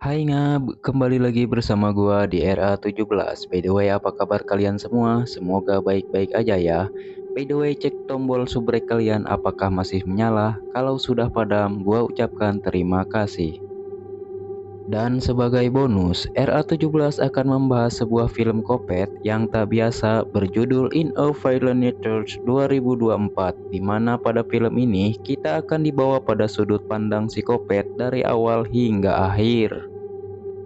Hai Ngab, kembali lagi bersama gua di RA17. By the way, apa kabar kalian semua? Semoga baik-baik aja ya. By the way, cek tombol subrek kalian apakah masih menyala? Kalau sudah padam, gua ucapkan terima kasih. Dan sebagai bonus, RA17 akan membahas sebuah film kopet yang tak biasa berjudul In a Violent Church 2024, di mana pada film ini kita akan dibawa pada sudut pandang si kopet dari awal hingga akhir.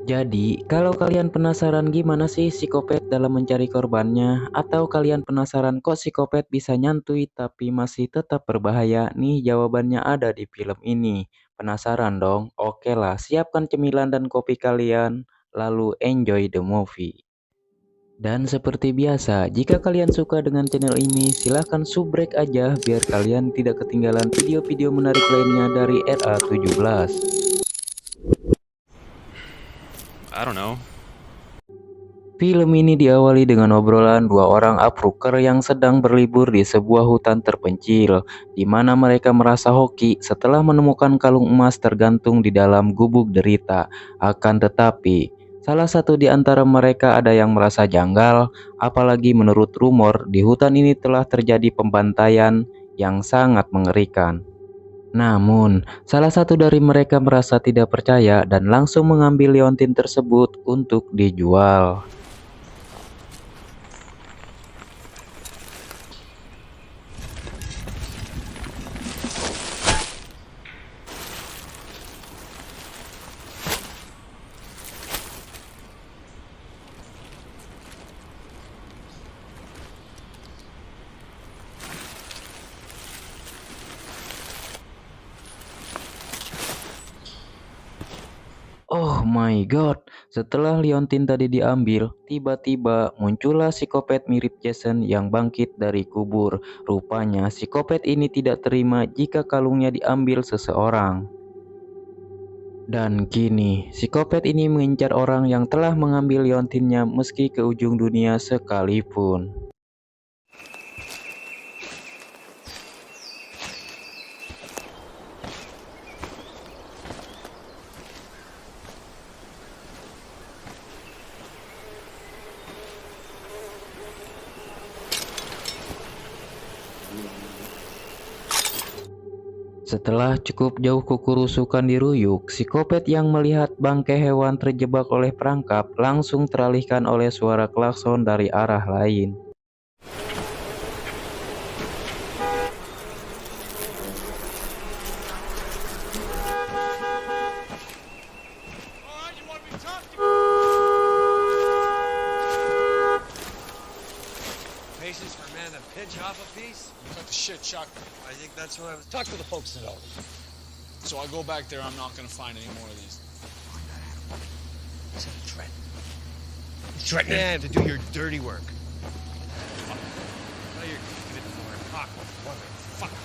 Jadi, kalau kalian penasaran gimana sih psikopat dalam mencari korbannya, atau kalian penasaran kok psikopat bisa nyantui tapi masih tetap berbahaya, nih jawabannya ada di film ini. Penasaran dong? Oke lah, siapkan cemilan dan kopi kalian, lalu enjoy the movie. Dan seperti biasa, jika kalian suka dengan channel ini, silahkan subrek aja biar kalian tidak ketinggalan video-video menarik lainnya dari RA17. I don't know. Film ini diawali dengan obrolan dua orang upruker yang sedang berlibur di sebuah hutan terpencil, di mana mereka merasa hoki setelah menemukan kalung emas tergantung di dalam gubuk derita. Akan tetapi, salah satu di antara mereka ada yang merasa janggal, apalagi menurut rumor di hutan ini telah terjadi pembantaian yang sangat mengerikan. Namun, salah satu dari mereka merasa tidak percaya dan langsung mengambil liontin tersebut untuk dijual. Oh my god, setelah liontin tadi diambil, tiba-tiba muncullah psikopat mirip Jason yang bangkit dari kubur. Rupanya psikopat ini tidak terima jika kalungnya diambil seseorang. Dan kini, psikopat ini mengincar orang yang telah mengambil liontinnya meski ke ujung dunia sekalipun. Setelah cukup jauh kukurusukan diruyuk, psikopat yang melihat bangkai hewan terjebak oleh perangkap langsung teralihkan oleh suara klakson dari arah lain. Patience for a man to pinch off a piece? Cut the shit, Chuck. I think that's what I was. Talk to the folks at Aldi. So I go back there, I'm not gonna find any more of these. Is that a threat? Threatening? Yeah, to do your dirty work. Now you're good for it. Fuck. Motherfucker.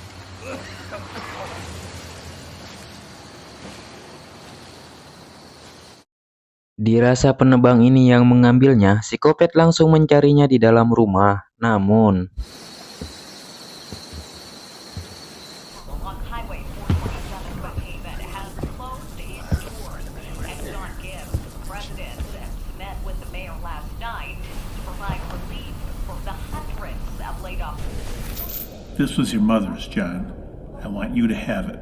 Dirasa penebang ini yang mengambilnya, psikopat langsung mencarinya di dalam rumah. Namun, Along Highway 427 West Haven has closed its doors. Exxon Gibbs, the president, met with the mayor last night to provide relief for the hundreds of laid off. This was your mother's, John. I want you to have it.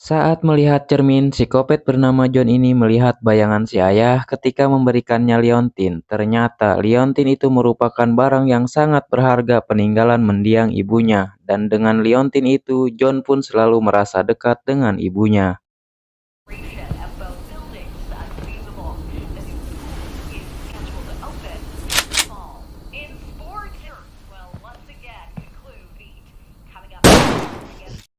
saat melihat cermin, psikopat bernama John ini melihat bayangan si ayah ketika memberikannya liontin. Ternyata liontin itu merupakan barang yang sangat berharga peninggalan mendiang ibunya. Dan dengan liontin itu, John pun selalu merasa dekat dengan ibunya. Of both buildings unfeasible. The new school is scheduled to open this fall. In sports, will once again conclude coming up against.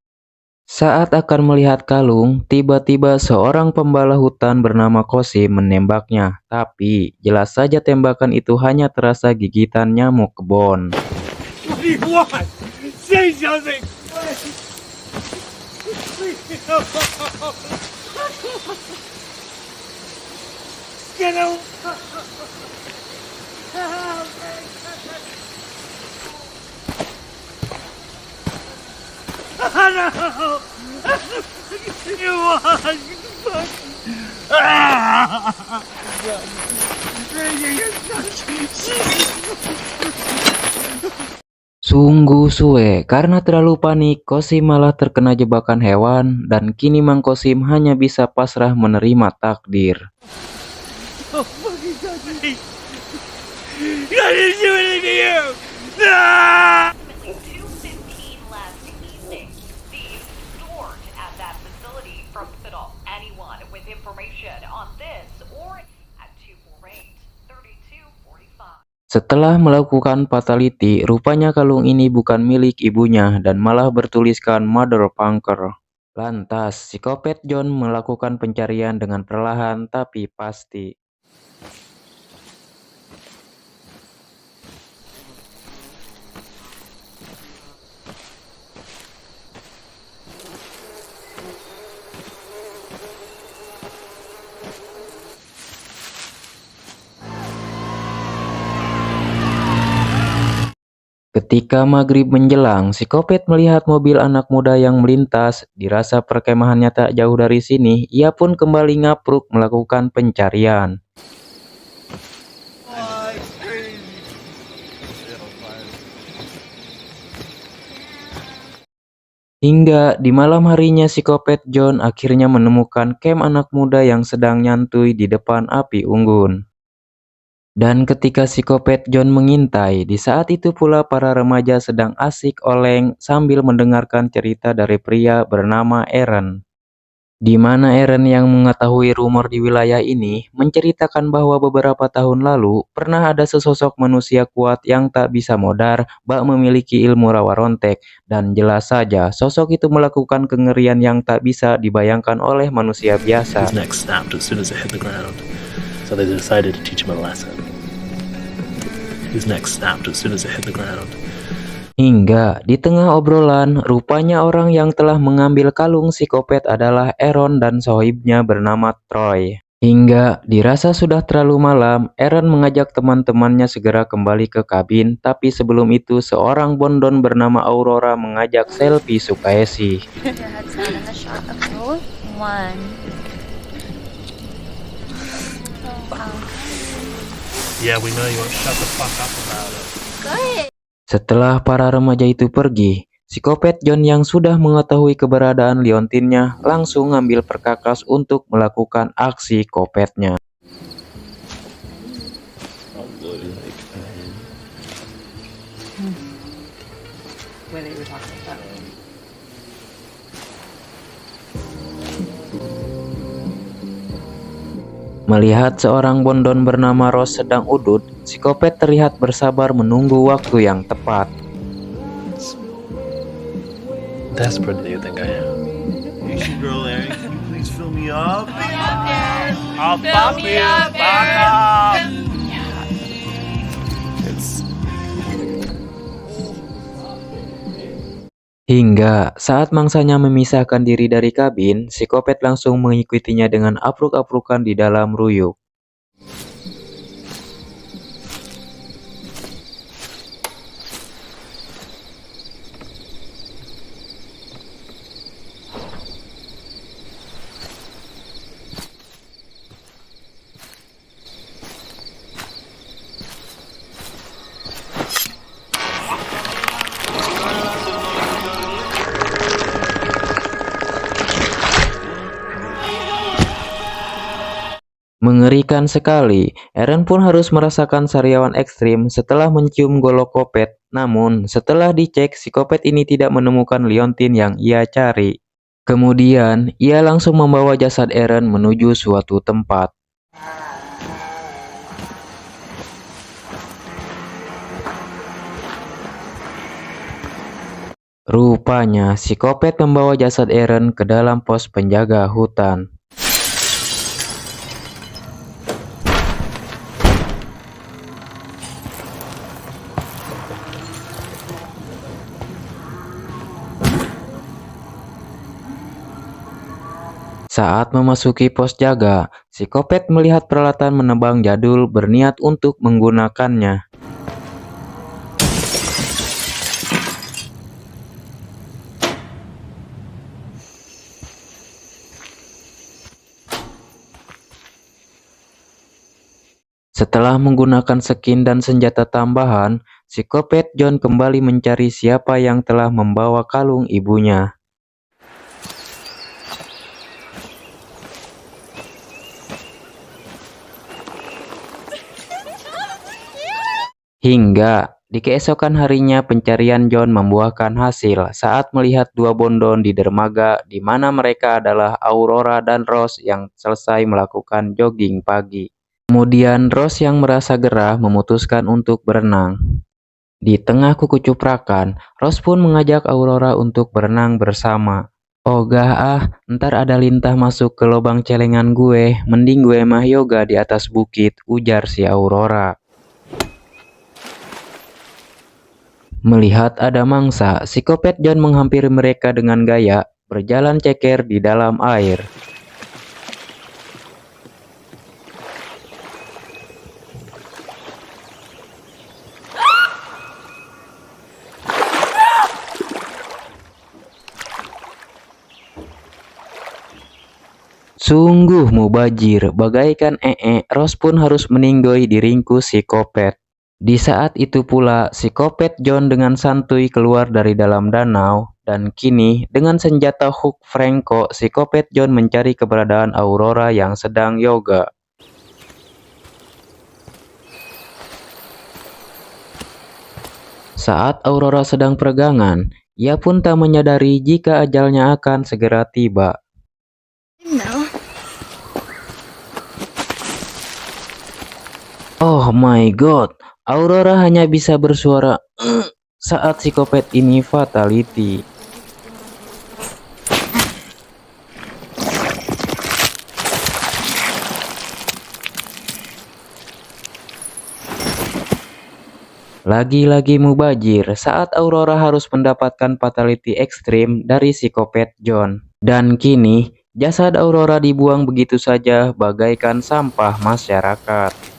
Saat akan melihat kalung, tiba-tiba seorang pembala hutan bernama Kosim menembaknya. Tapi, jelas saja tembakan itu hanya terasa gigitan nyamuk kebon. What do you want? Say something! Get out! No! You want? Sungguh suwe, karena terlalu panik, Kosim malah terkena jebakan hewan, dan kini Mang Kosim hanya bisa pasrah menerima takdir. Approximately 2:15 last evening, thieves stormed at that facility from Fiddle. Anyone with information on this or at 248-3245. Setelah melakukan fatality, rupanya kalung ini bukan milik ibunya dan malah bertuliskan Mother Punker. Lantas, psikopat John melakukan pencarian dengan perlahan tapi pasti. Ketika maghrib menjelang, psikopat melihat mobil anak muda yang melintas. Dirasa perkemahannya tak jauh dari sini, ia pun kembali ngapruk melakukan pencarian. Hingga di malam harinya psikopat John akhirnya menemukan camp anak muda yang sedang nyantui di depan api unggun. Dan ketika psikopat John mengintai, di saat itu pula para remaja sedang asik oleng sambil mendengarkan cerita dari pria bernama Aaron. Di mana Aaron yang mengetahui rumor di wilayah ini menceritakan bahwa beberapa tahun lalu pernah ada sesosok manusia kuat yang tak bisa modar, bak memiliki ilmu rawa rontek, dan jelas saja sosok itu melakukan kengerian yang tak bisa dibayangkan oleh manusia biasa. His neck snapped as soon as it hit the ground, so they decided to teach him a lesson. His neck snapped as soon as it hit the ground. Hingga di tengah obrolan, rupanya orang yang telah mengambil kalung psikopat adalah Aaron dan sohibnya bernama Troy. Hingga dirasa sudah terlalu malam, Aaron mengajak teman-temannya segera kembali ke kabin, tapi sebelum itu seorang bondon bernama Aurora mengajak selfie Sukaesi. Yeah, we know you won't shut the fuck up about it. Setelah para remaja itu pergi, psikopat John yang sudah mengetahui keberadaan liontinnya langsung ngambil perkakas untuk melakukan aksi kopetnya. Melihat seorang bondon bernama Rose sedang udut, psikopat terlihat bersabar menunggu waktu yang tepat. Desperate do you think I am? Asian girl, Larry, can you please fill me up? I'll fuck you, fuck up. Hingga saat mangsanya memisahkan diri dari kabin, psikopat langsung mengikutinya dengan apruk-aprukan di dalam ruyuk. Mengerikan sekali, Aaron pun harus merasakan sariawan ekstrim setelah mencium golok kopet. Namun, setelah dicek, psikopat ini tidak menemukan liontin yang ia cari. Kemudian, ia langsung membawa jasad Aaron menuju suatu tempat. Rupanya, psikopat membawa jasad Aaron ke dalam pos penjaga hutan. Saat memasuki pos jaga, psikopat melihat peralatan menebang jadul berniat untuk menggunakannya. Setelah menggunakan skin dan senjata tambahan, psikopat John kembali mencari siapa yang telah membawa kalung ibunya. Hingga di keesokan harinya pencarian John membuahkan hasil saat melihat dua bondon di dermaga di mana mereka adalah Aurora dan Rose yang selesai melakukan jogging pagi. Kemudian Rose yang merasa gerah memutuskan untuk berenang. Di tengah kukucuprakan, Rose pun mengajak Aurora untuk berenang bersama. Ogah ntar ada lintah masuk ke lubang celengan gue, mending gue mah yoga di atas bukit, ujar si Aurora. Melihat ada mangsa, psikopat John menghampiri mereka dengan gaya berjalan ceker di dalam air. Sungguh mubazir, bagaikan Rose pun harus meninggoy di ringkus psikopat. Di saat itu pula, psikopat John dengan santuy keluar dari dalam danau, dan kini dengan senjata hook Franco, psikopat John mencari keberadaan Aurora yang sedang yoga. Saat Aurora sedang peregangan, ia pun tak menyadari jika ajalnya akan segera tiba. Oh my god, Aurora hanya bisa bersuara saat psikopat ini fatality. Lagi-lagi mubazir saat Aurora harus mendapatkan fatality ekstrim dari psikopat John. Dan kini, jasad Aurora dibuang begitu saja bagaikan sampah masyarakat.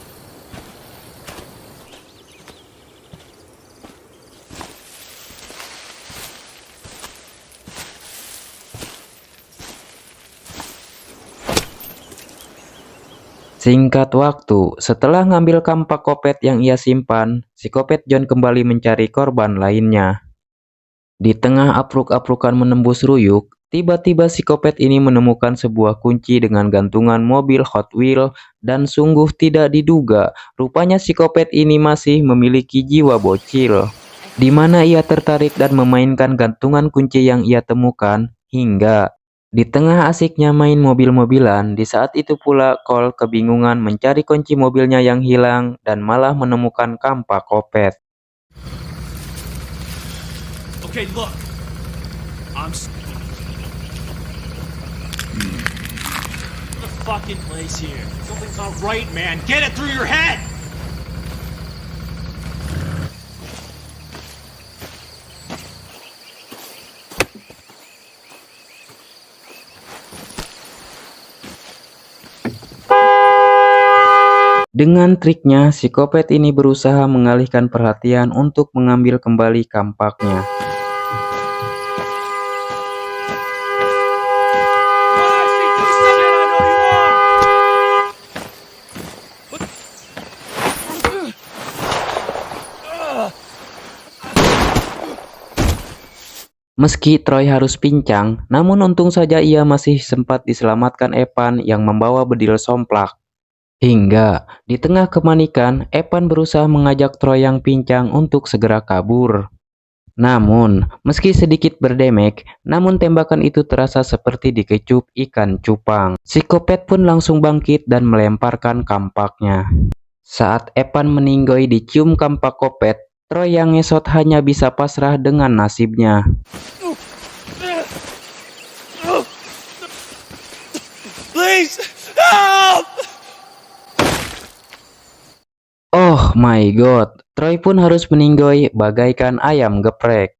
Singkat waktu, setelah ngambil kampak kopet yang ia simpan, psikopat John kembali mencari korban lainnya. Di tengah apruk-aprukan menembus ruyuk, tiba-tiba psikopat ini menemukan sebuah kunci dengan gantungan mobil Hot Wheels dan sungguh tidak diduga, rupanya psikopat ini masih memiliki jiwa bocil. Di mana ia tertarik dan memainkan gantungan kunci yang ia temukan, hingga di tengah asiknya main mobil-mobilan, di saat itu pula Cole kebingungan mencari kunci mobilnya yang hilang dan malah menemukan kampak kopet. Okay, look. The fucking place here. Something's not right, man. Get it through your head. Dengan triknya, psikopat ini berusaha mengalihkan perhatian untuk mengambil kembali kampaknya. Meski Troy harus pincang, namun untung saja ia masih sempat diselamatkan Evan yang membawa bedil somplak. Hingga di tengah kepanikan, Evan berusaha mengajak Troy yang pincang untuk segera kabur. Namun, meski sedikit berdamage, namun tembakan itu terasa seperti dikecup ikan cupang. Psikopat pun langsung bangkit dan melemparkan kampaknya. Saat Evan meninggoy dicium kampak kopet, Troy yang ngesot hanya bisa pasrah dengan nasibnya. Please, help! Oh my god, Troy pun harus meninggoy bagaikan ayam geprek.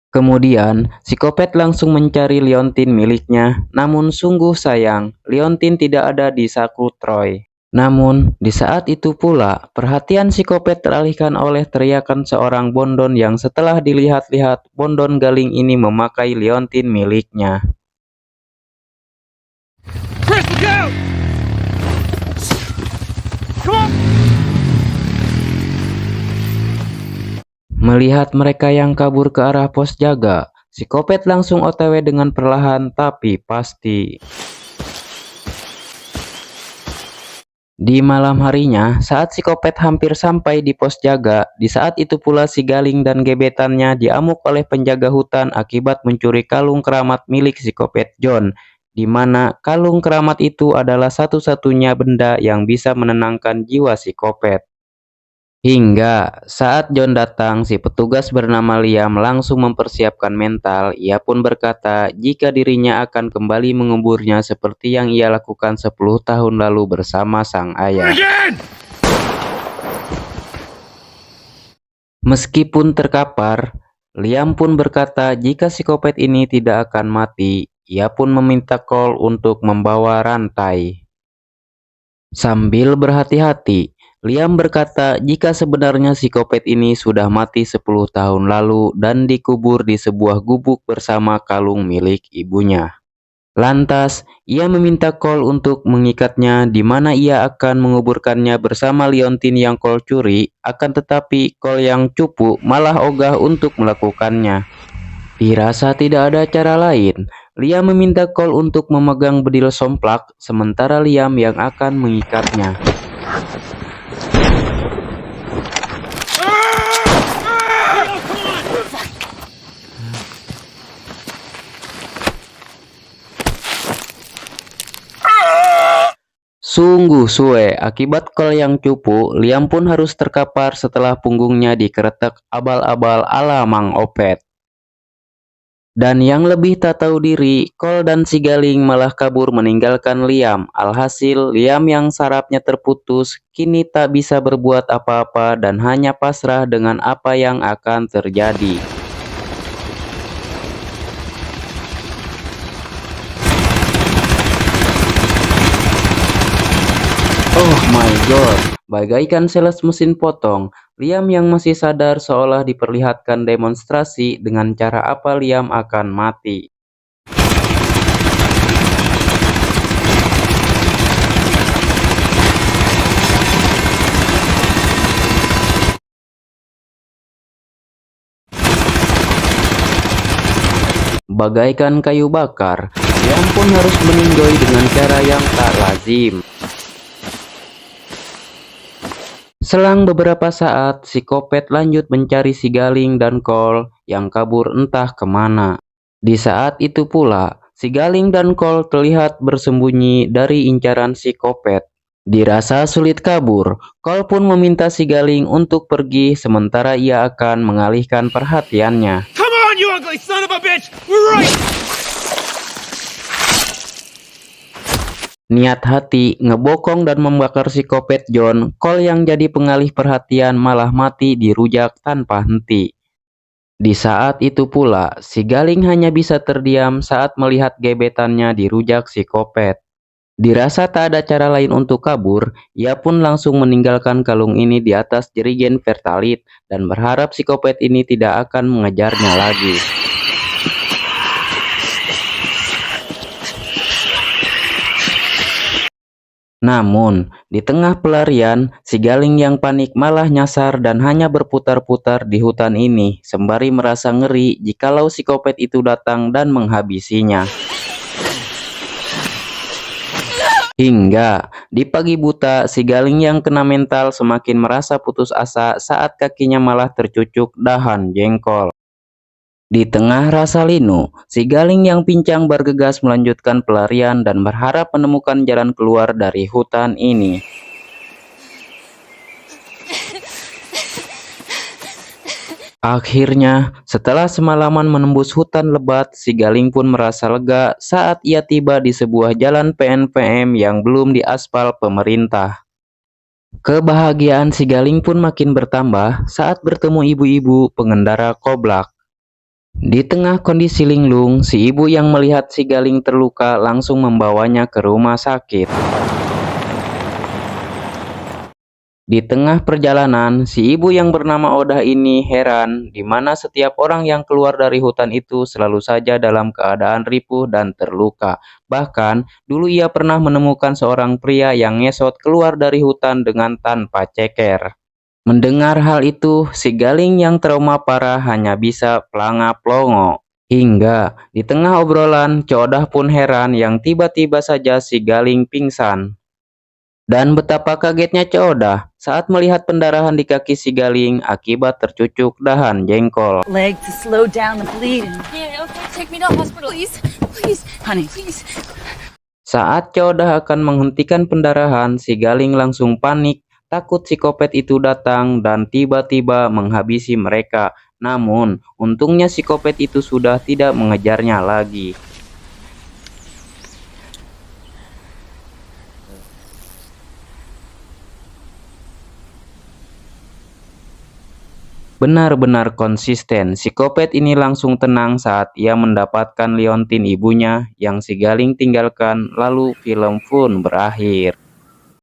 Kemudian, psikopat langsung mencari liontin miliknya, namun sungguh sayang, liontin tidak ada di saku Troy. Namun, di saat itu pula, perhatian psikopat teralihkan oleh teriakan seorang bondon yang setelah dilihat-lihat, bondon galing ini memakai liontin miliknya. Chris, look out! Come on! Melihat mereka yang kabur ke arah pos jaga, si Kopet langsung OTW dengan perlahan tapi pasti. Di malam harinya, saat si Kopet hampir sampai di pos jaga, di saat itu pula si Galing dan gebetannya diamuk oleh penjaga hutan akibat mencuri kalung keramat milik si Kopet John, di mana kalung keramat itu adalah satu-satunya benda yang bisa menenangkan jiwa si Kopet. Hingga saat John datang, si petugas bernama Liam langsung mempersiapkan mental. Ia pun berkata jika dirinya akan kembali menguburnya seperti yang ia lakukan 10 tahun lalu bersama sang ayah. Meskipun terkapar, Liam pun berkata jika si Kopet ini tidak akan mati. Ia pun meminta Cole untuk membawa rantai. Sambil berhati-hati, Liam berkata jika sebenarnya si Kopet ini sudah mati 10 tahun lalu dan dikubur di sebuah gubuk bersama kalung milik ibunya. Lantas, ia meminta Cole untuk mengikatnya di mana ia akan menguburkannya bersama Leontine yang Cole curi, akan tetapi Cole yang cupu malah ogah untuk melakukannya. Dirasa tidak ada cara lain, Liam meminta Cole untuk memegang bedil somplak, sementara Liam yang akan mengikatnya. Sungguh suwe, akibat Cole yang cupu, Liam pun harus terkapar setelah punggungnya dikeretek abal-abal ala Mang Opet. Dan yang lebih tak tahu diri, Cole dan si Galing malah kabur meninggalkan Liam. Alhasil, Liam yang sarafnya terputus, kini tak bisa berbuat apa-apa dan hanya pasrah dengan apa yang akan terjadi. Oh my god, bagaikan sales mesin potong, Liam yang masih sadar seolah diperlihatkan demonstrasi dengan cara apa Liam akan mati. Bagaikan kayu bakar, Liam pun harus meninggoy dengan cara yang tak lazim. Selang beberapa saat, si Kopet lanjut mencari si Galing dan Cole yang kabur entah kemana. Di saat itu pula, si Galing dan Cole terlihat bersembunyi dari incaran si Kopet. Dirasa sulit kabur, Cole pun meminta si Galing untuk pergi sementara ia akan mengalihkan perhatiannya. Come on, you ugly son of a bitch! We're right! Niat hati ngebokong dan membakar si Kopet John, Cole yang jadi pengalih perhatian malah mati dirujak tanpa henti. Di saat itu pula, si Galing hanya bisa terdiam saat melihat gebetannya dirujak si Kopet. Dirasa tak ada cara lain untuk kabur, ia pun langsung meninggalkan kalung ini di atas jerigen Vertalit dan berharap si Kopet ini tidak akan mengejarnya lagi. Namun, di tengah pelarian, si Galing yang panik malah nyasar dan hanya berputar-putar di hutan ini, sembari merasa ngeri jikalau si Kopet itu datang dan menghabisinya. Hingga, di pagi buta, si Galing yang kena mental semakin merasa putus asa saat kakinya malah tercucuk dahan jengkol. Di tengah rasa linu, si Galing yang pincang bergegas melanjutkan pelarian dan berharap menemukan jalan keluar dari hutan ini. Akhirnya, setelah semalaman menembus hutan lebat, si Galing pun merasa lega saat ia tiba di sebuah jalan PNPM yang belum diaspal pemerintah. Kebahagiaan si Galing pun makin bertambah saat bertemu ibu-ibu pengendara koblak. Di tengah kondisi linglung, si ibu yang melihat si Galing terluka langsung membawanya ke rumah sakit. Di tengah perjalanan, si ibu yang bernama Oda ini heran di mana setiap orang yang keluar dari hutan itu selalu saja dalam keadaan ripuh dan terluka. Bahkan, dulu ia pernah menemukan seorang pria yang ngesot keluar dari hutan dengan tanpa ceker. Mendengar hal itu, si Galing yang trauma parah hanya bisa pelanga-pelongo. Hingga di tengah obrolan, Codah pun heran yang tiba-tiba saja si Galing pingsan. Dan betapa kagetnya Codah saat melihat pendarahan di kaki si Galing akibat tercucuk dahan jengkol. Leg to slow down the bleeding. Yeah, okay, take me to hospital, please. Please, honey, please. Saat Codah akan menghentikan pendarahan, si Galing langsung panik, takut psikopat itu datang dan tiba-tiba menghabisi mereka. Namun, untungnya psikopat itu sudah tidak mengejarnya lagi. Benar-benar konsisten, psikopat ini langsung tenang saat ia mendapatkan liontin ibunya yang si Galing tinggalkan, lalu film pun berakhir.